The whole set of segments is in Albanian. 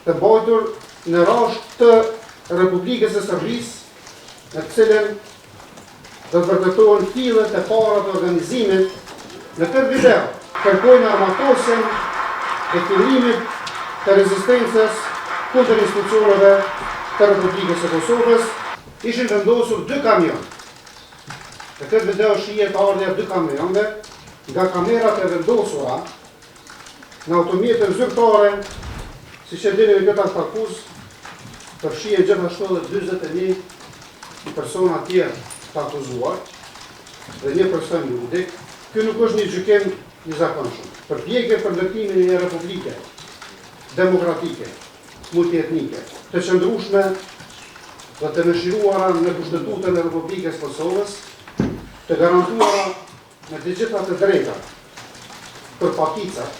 të mbajtur në rasht të Republikës së Serbisë, në të cilën do të vërtetohen fillet e para të organizimit. Në këtë video kërkojnë armatosjen e fillimit të rezistencës kundër institucioneve të Republikës së Kosovës. Ishin vendosur 2 kamion. Në këtë video shihet ardhja 2 kamionëve nga kamerat e vendosura në automjetën zyrtare, siç e dini në këtë akuz, përfshihen gjithashtu edhe 41 persona tjerë të akuzuar dhe 1 person juridik. Ky nuk është një gjykim i zakonshëm. Përpjekje për ndërtimin e një republike demokratike, multietnike, të qëndrueshme dhe të mëshiruara në Kushtetutën e Republikës Kosovës, të garantuara me të gjitha të drejta për pakicat,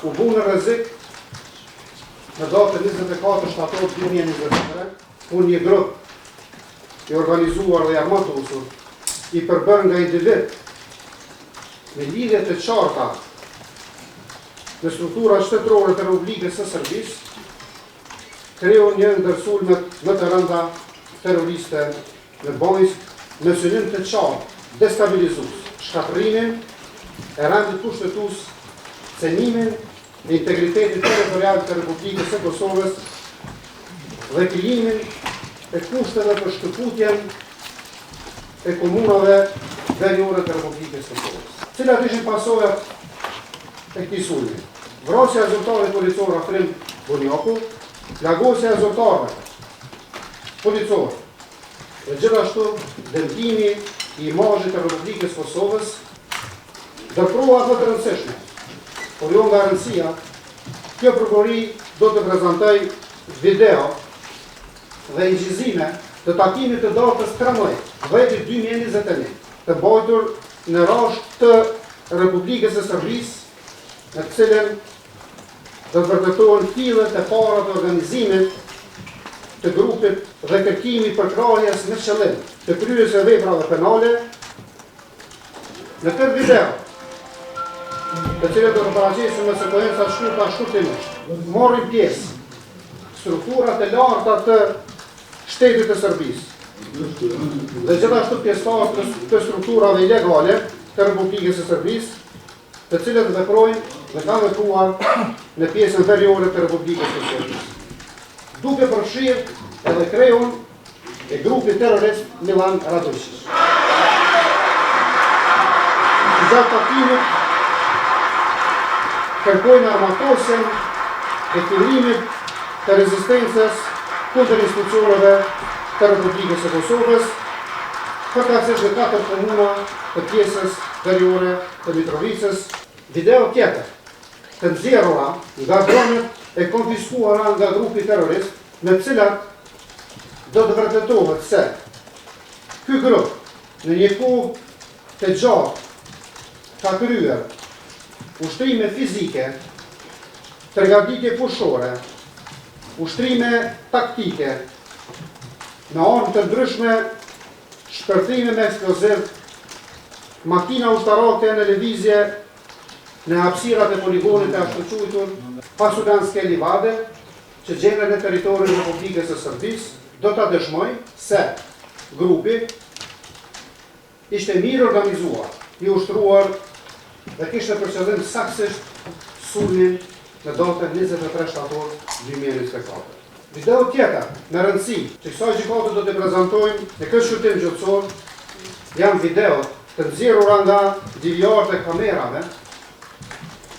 u bu në rrezik në datën 24 shtator 2023, kur një grup i organizuar dhe i armatosur, i përbër nga individ me lidhje të qarta në struktura shtetërore të Republikës së Serbisë, krijon një ndër sulmet më të rënda terroriste në Bojsk në synim të qartë destabilizues, shkatërrimin e rendit kushtetues, cenimin e integritetit territorial të Republikës së Kosovës dhe krijimin e kushteve për shkëputjen e komunave veriore të Republikës së Kosovës. Cilat ishin pasojat e këtij sulmi? Vrasja e zyrtarit policor Afrim Bunjaku, plagosja e zyrtarëve policor dhe gjithashtu dëmtimi i imazhit të Republikës së Kosovës, dhe prova të rëndësishme. Por jo nga rëndësia, kjo prokurori do të prezantoj video dhe ingjizime të takimit të datës 13/10/2021, të mbajtur në rasht të Republikës së Serbisë, në të cilën do të vërtetohen fillet e para të organizimit të grupit dhe kërkimi për krahjes me qëllim të kryerjes së veprave penale. Në këtë video, të cilët do të paraqesim me sekuenca shkurta shkurtimisht, morrin pjesë strukturat e larta të shtetit të Serbisë dhe gjithashtu pjesëtarë të strukturave ilegale të Republikës së Serbisë, të cilët veprojnë dhe kanë vepruar në pjesën veriore të Republikës së Serbisë, duke përfshirë edhe kreun e grupit terrorist Milan Radojić. Gjatë takimit kërkojnë armatosjen e fillimit të rezistencës kundër institucioneve të Republikës së Kosovës, përkatësisht në 4 komuna të pjesës veriore të Mitrovicës. Video tjetër të nxjerrura nga dronet e konfiskuara nga grupi terrorist, në të cilat do të vërtetohet se ky grup në një kohë të gjatë ka kryer ushtrime fizike, përgatitje fushore, ushtrime taktike, në armë të ndryshme, shpërthime me eksploziv, makina ushtarake në lëvizje në hapësirat e poligonit e ashtuquajtur, pasudanske livade, që gjenden në territorin e Republikës së Serbisë, do ta dëshmoj se grupi ishte mirë organizuar, i ushtruar dhe kishte për qëllim saktësisht sulmin në datën 23 shtator 2024. Video tjetër në rëndësi që kësaj gjykate do të prezantojmë në këtë shqyrtim gjyqësor janë video të nxjerrura nga DVR të kamerave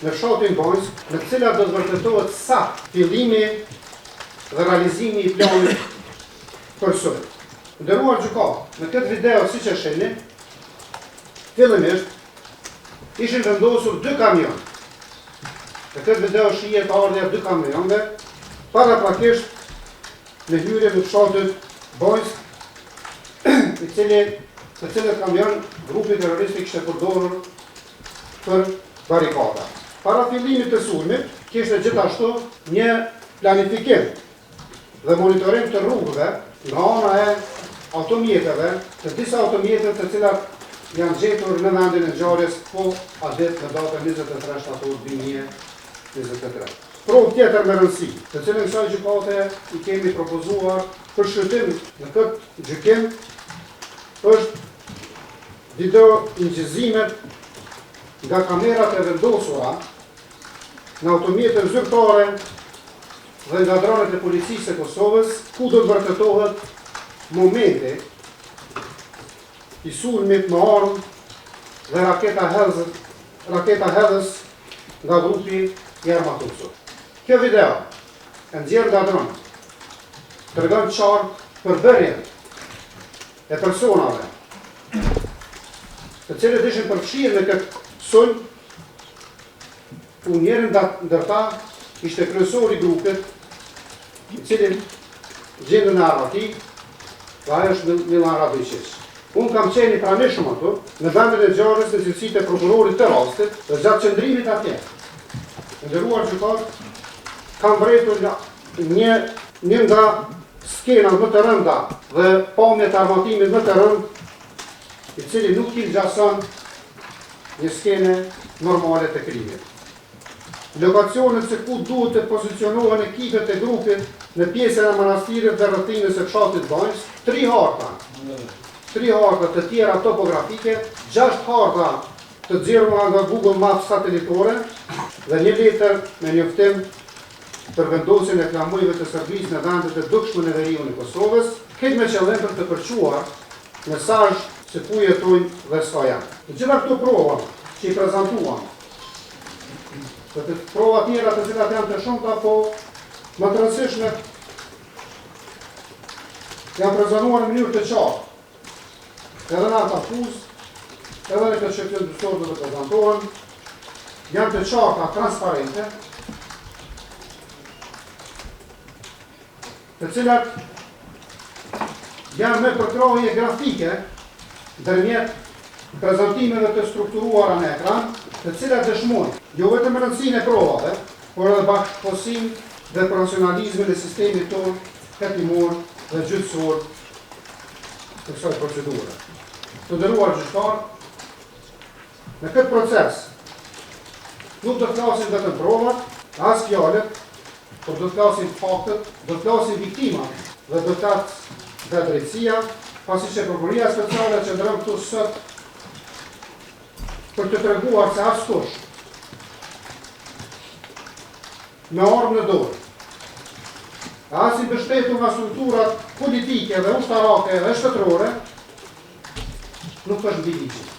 në fshatin Bojsk, në të cilat do të vërtetohet saktë fillimi dhe realizimi i planit për sulm. Nderuar gjykatë, në këtë video siç e shihni, fillimisht ishin vendosur 2 kamion. Në këtë video shihet ardhja 2 kamionëve, paraprakisht në hyrje në fshatit Bojsk, të cilët kamion grupi terroristik kishte përdorur për barikada. Para fillimit të sulmit, kishte gjithashtu një planifikim dhe monitorim të rrugëve nga ana e automjeteve, të disa automjeteve të cilat janë gjetur në vendin e ngjarjes po a ditë në datën 23 shtator 2023. provë tjetër me rëndësi, të cilën kësaj gjykate i kemi propozuar për shëtim në këtë gjykim, është video incizimet nga kamerat e vendosura në automjetën zyrtare dhe nga dronet e policisë e Kosovës, ku do të vërtetohet momenti i sulmit me armë dhe raketa hedhës nga grupi i armatusur. Kjo video e nxjerr nga dronet tregon qartë përbërjen e personave të cilët ishin përfshirë në këtë sulm, ku njërin ndër ta ishte kryesori i grupit, i cili gjendën në armati, dhe ajo është Milan Radojqić. Unë kam qenë i pranishëm ato në vendet e zjarrit në cilësitë e prokurorit të rastit dhe gjatë qëndrimit atje. Nderuar gjykat, kam vërtetur një nga skenat më të rënda dhe pamjet e armatimit më të rënd, i cili nuk i ngjason një skene normale të krimit. Lokacionet se ku duhet të pozicionohen ekipet e grupit në pjesën e manastirit dhe rrëtinës së fshatit Banjës, 3 harta të tjera topografike, 6 harta të nxjerrura nga Google Maps satelitore dhe një letër me njoftim për vendosjen e klamujve të shërbisë në vendet e dukshme në veriun e Kosovës, këtë me qëllim për të përquar mesazh se ku jetojnë dhe s'ka janë. Të gjitha këto prova që i prezentuam, dhe të prova tjera të cilat janë të shumta, po më të rëndësishme janë prezentuar në mënyrë të qartë, edhe në ata akuzë, edhe në këtë shërbim dyshor të prezentohen, janë të qarta, transparente, të cilat janë me përkrahje grafike ndërmjet prezentimeve të strukturuara në ekran, të cilat dëshmojnë jo vetëm rëndësinë e provave, por edhe bashkëpunësinë dhe profesionalizmin e sistemit tonë hetimor dhe gjyqësor të kësaj procedure. Të nderuar gjyqtar, në këtë proces nuk do të flasim vetëm provat, as fjalët, por do të flasim faktet, do të flasim viktimat dhe do të katë dhe drejtësia, pasi që prokuria speciale që ndërëm këtu sot për të treguar se askush me armë në dorë, as i mbështetur nga strukturat politike dhe ushtarake dhe shtetërore, nuk është mbi ligjit.